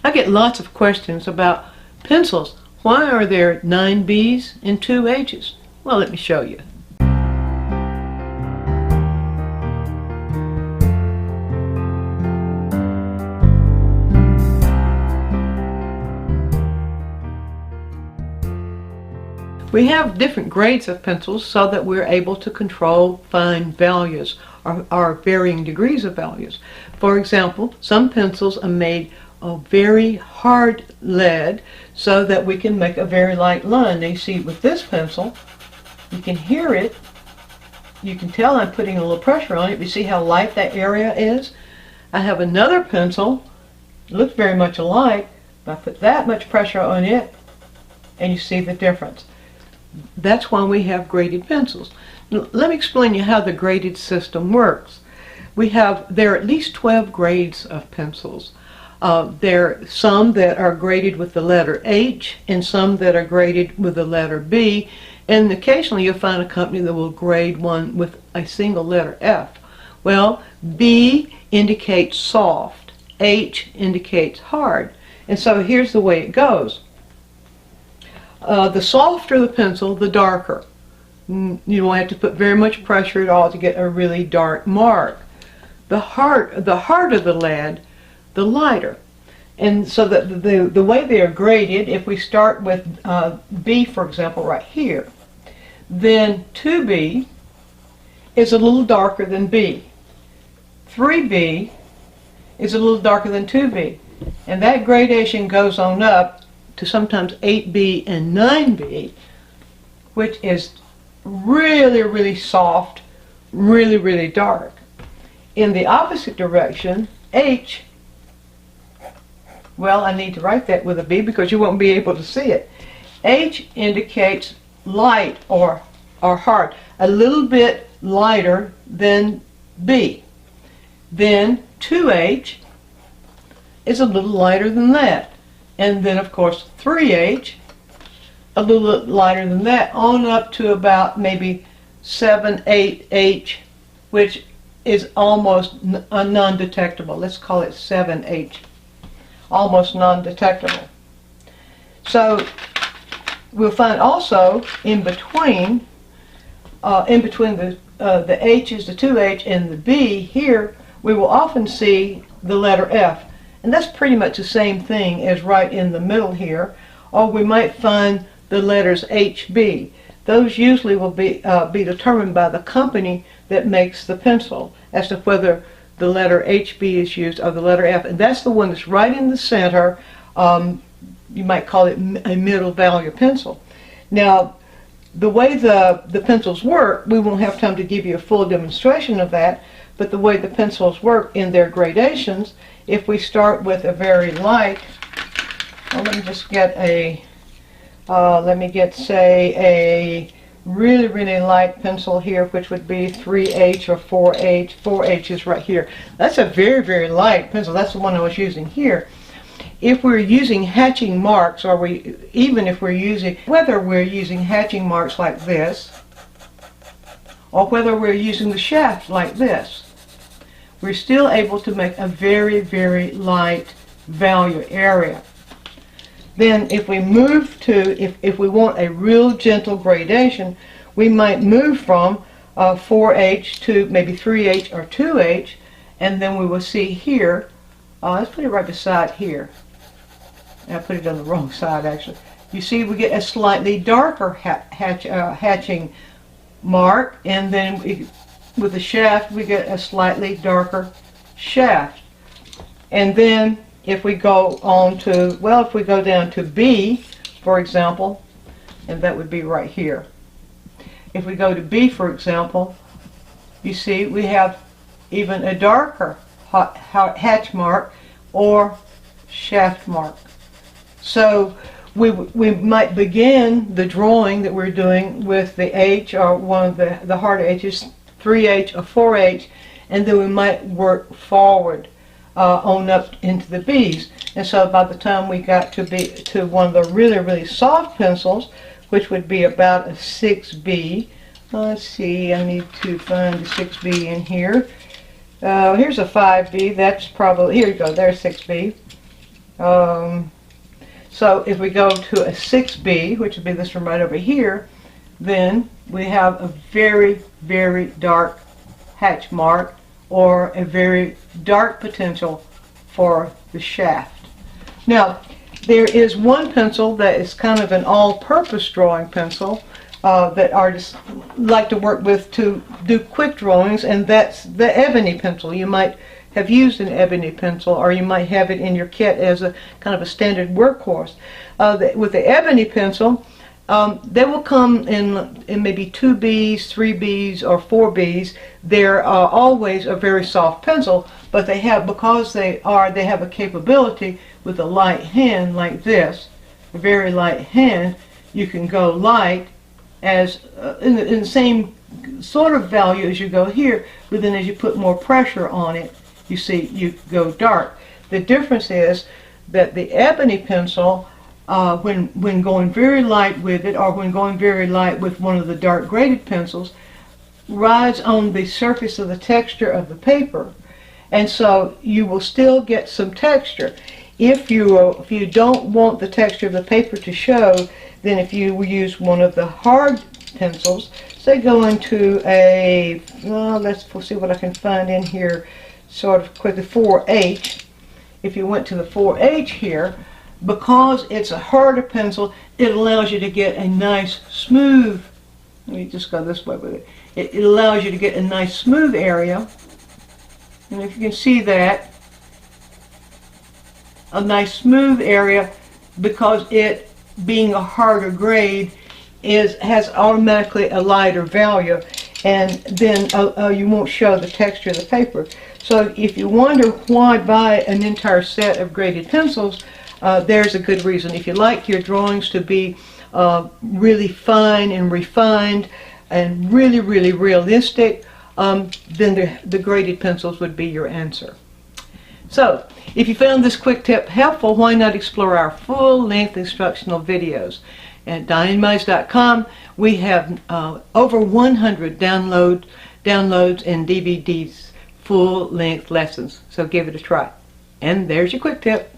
I get lots of questions about pencils. Why are there 9 B's and 2 H's? Well, let me show you. We have different grades of pencils so that we're able to control fine values or varying degrees of values. For example, some pencils are made of very hard lead so that we can make a very light line. Now you see with this pencil, you can hear it. You can tell I'm putting a little pressure on it. You see how light that area is? I have another pencil, it looks very much alike, but I put that much pressure on it and you see the difference. That's why we have graded pencils. Now, let me explain you how the graded system works. There are at least 12 grades of pencils. There are some that are graded with the letter H and some that are graded with the letter B, and occasionally you'll find a company that will grade one with a single letter F. Well, B indicates soft, H indicates hard, and so here's the way it goes. The softer the pencil, the darker. You don't have to put very much pressure at all to get a really dark mark. The harder the lead, the lighter. And so the way they are graded, if we start with B, for example, right here, then 2B is a little darker than B. 3B is a little darker than 2B. And that gradation goes on up to sometimes 8B and 9B, which is really, really soft, really, really dark. In the opposite direction, H, well, I need to write that with a B because you won't be able to see it. H indicates light or hard, a little bit lighter than B. Then 2H is a little lighter than that. And then, of course, 3H, a little lighter than that, on up to about maybe 7, 8H, which is almost non-detectable. Let's call it 7H, almost non-detectable. So we'll find also in between the H's, the 2H, and the B here, we will often see the letter F. And that's pretty much the same thing as right in the middle here. Or we might find the letters HB. Those usually will be determined by the company that makes the pencil as to whether the letter HB is used or the letter F. And that's the one that's right in the center. You might call it a middle value pencil. Now, the way the pencils work, we won't have time to give you a full demonstration of that, but the way the pencils work in their gradations, if we start with a very light, well, let me just get say a really, really light pencil here, which would be 3H or 4H. 4H is right here. That's a very, very light pencil. That's the one I was using here. If we're using hatching marks, or whether we're using hatching marks like this, or whether we're using the shaft like this, we're still able to make a very, very light value area. Then if we move to, if we want a real gentle gradation, we might move from 4H to maybe 3H or 2H, and then we will see here, let's put it right beside here. I put it on the wrong side actually. You see we get a slightly darker hatching mark, and then with the shaft we get a slightly darker shaft. And then if we go on to, well, if we go down to B, for example, and that would be right here. If we go to B, for example, you see we have even a darker hatch mark or shaft mark. So we might begin the drawing that we're doing with the H, or one of the harder H's, 3H or 4H, and then we might work forward on up into the B's. And so by the time we got to one of the really, really soft pencils, which would be about a 6B. Let's see, I need to find the 6B in here. Here's a 5B. That's probably, here you go, there's 6B. So if we go to a 6B, which would be this one right over here, then we have a very, very dark hatch mark, or a very dark potential for the shaft. Now, there is one pencil that is kind of an all-purpose drawing pencil that artists like to work with to do quick drawings, and that's the Ebony Pencil. You might have used an Ebony Pencil, or you might have it in your kit as a kind of a standard workhorse. With the Ebony Pencil, they will come in maybe 2Bs, 3Bs, or 4Bs. They're always a very soft pencil, but they have, because they have a capability with a light hand like this, a very light hand. You can go light as in the same sort of value as you go here, but then as you put more pressure on it, you see you go dark. The difference is that the Ebony Pencil, when going very light with it, or when going very light with one of the dark graded pencils, rides on the surface of the texture of the paper, and so you will still get some texture. If you don't want the texture of the paper to show, then if you use one of the hard pencils, say go into a, let's see what I can find in here sort of quickly, 4H. If you went to the 4H here, because it's a harder pencil, it allows you to get a nice smooth, let me just go this way with it. It allows you to get a nice smooth area, and if you can see that, a nice smooth area, because it being a harder grade has automatically a lighter value, and then you won't show the texture of the paper. So if you wonder why buy an entire set of graded pencils, there's a good reason. If you like your drawings to be really fine and refined and really, really realistic, then the graded pencils would be your answer. So, if you found this quick tip helpful, why not explore our full-length instructional videos? At DianneMize.com, we have over 100 downloads and DVDs, full-length lessons. So give it a try. And there's your quick tip.